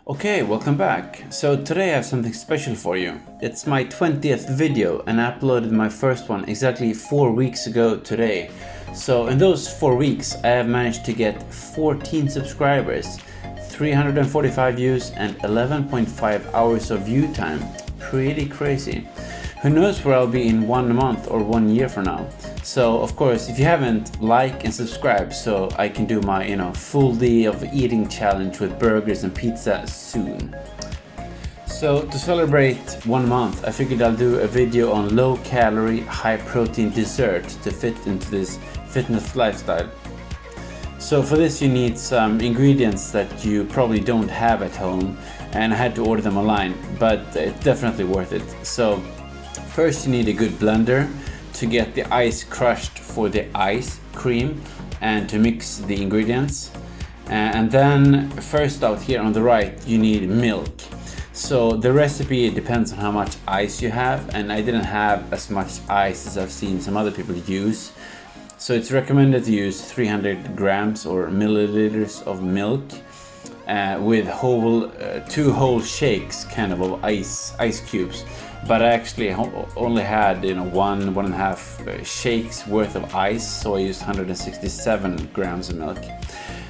Okay, welcome back. So today I have something special for you. It's my 20th video and I uploaded my first one exactly 4 weeks ago today. So in those 4 weeks I have managed to get 14 subscribers, 345 views and 11.5 hours of view time. Pretty crazy. Who knows where I'll be in 1 month or 1 year from now. So of course, if you haven't, like and subscribe so I can do my full day of eating challenge with burgers and pizza soon. So to celebrate 1 month, I figured I'll do a video on low calorie, high protein dessert to fit into this fitness lifestyle. So for this you need some ingredients that you probably don't have at home, and I had to order them online, but it's definitely worth it. So first you need a good blender to get the ice crushed for the ice cream and to mix the ingredients. And then first out here on the right you need milk. So the recipe depends on how much ice you have, and I didn't have as much ice as I've seen some other people use. So it's recommended to use 300 grams or milliliters of milk with two whole shakes kind of ice cubes. But I actually only had 1.5 shakes worth of ice, so I used 167 grams of milk.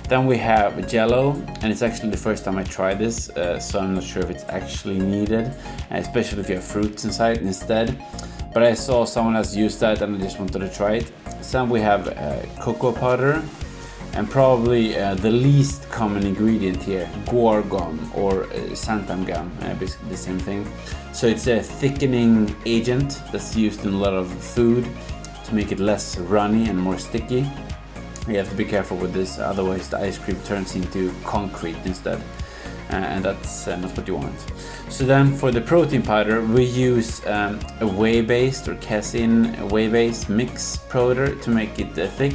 Then we have jell-o, and it's actually the first time I tried this, so I'm not sure if it's actually needed, especially if you have fruits inside instead. But I saw someone else use that and I just wanted to try it. Then we have cocoa powder, and probably the least common ingredient here, guar gum or xanthan gum, basically the same thing. So it's a thickening agent that's used in a lot of food to make it less runny and more sticky. You have to be careful with this, otherwise the ice cream turns into concrete instead, and that's not what you want. So then for the protein powder we use a whey-based or casein whey-based mix powder to make it thick.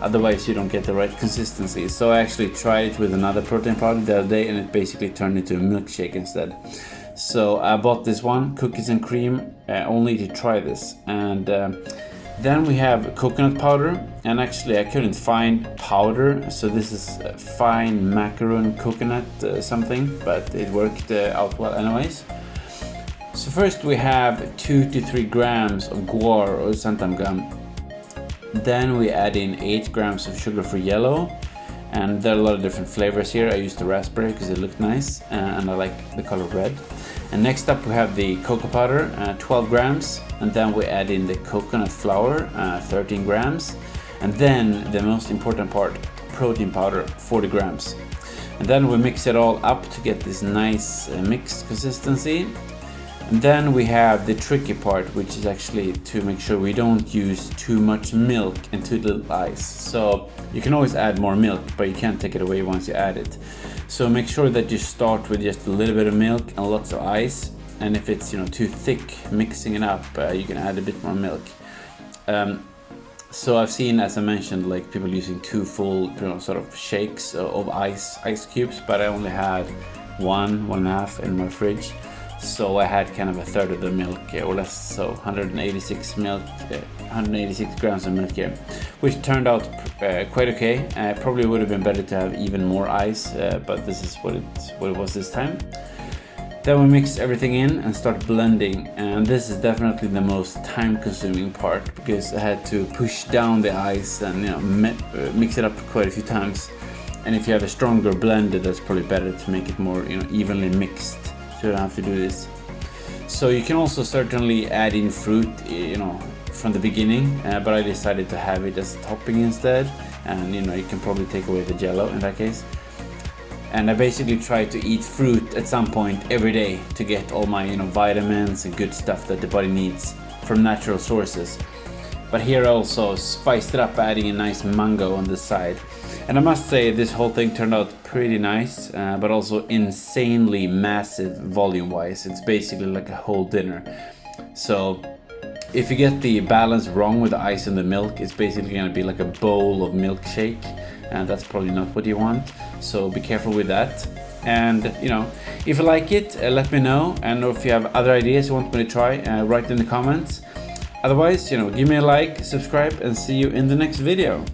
Otherwise you don't get the right consistency. So I actually tried it with another protein powder the other day and it basically turned into a milkshake instead. So I bought this one, cookies and cream, only to try this. And then we have coconut powder, and actually I couldn't find powder, so this is fine macaron coconut something, but it worked out well anyways. So first we have 2 to 3 grams of guar or xanthan gum. Then we add in 8 grams of sugar-free yellow, and there are a lot of different flavors here. I used the raspberry because it looked nice and I like the color red. And next up we have the cocoa powder, 12 grams, and then we add in the coconut flour, 13 grams, and then the most important part, protein powder, 40 grams. And then we mix it all up to get this nice mixed consistency. And then we have the tricky part, which is actually to make sure we don't use too much milk and too little ice. So you can always add more milk, but you can't take it away once you add it. So make sure that you start with just a little bit of milk and lots of ice. And if it's too thick, mixing it up, you can add a bit more milk. So I've seen, as I mentioned, like people using 2 full sort of shakes of ice cubes, but I only had 1.5 in my fridge. So I had kind of a third of the milk or less, so 186 grams of milk here, which turned out quite okay. Probably would have been better to have even more ice, but this is what it was this time. Then we mix everything in and start blending, and this is definitely the most time-consuming part because I had to push down the ice and mix it up quite a few times. And if you have a stronger blender, that's probably better to make it more evenly mixed. You don't have to do this. So you can also certainly add in fruit from the beginning, but I decided to have it as a topping instead, and you can probably take away the jell-o in that case. And I basically try to eat fruit at some point every day to get all my vitamins and good stuff that the body needs from natural sources. But here I also spiced it up, adding a nice mango on the side. And I must say this whole thing turned out pretty nice, but also insanely massive volume-wise. It's basically like a whole dinner. So if you get the balance wrong with the ice and the milk, it's basically going to be like a bowl of milkshake, and that's probably not what you want. So be careful with that. And if you like it, let me know. And if you have other ideas you want me to try, write in the comments. Otherwise, give me a like, subscribe, and see you in the next video.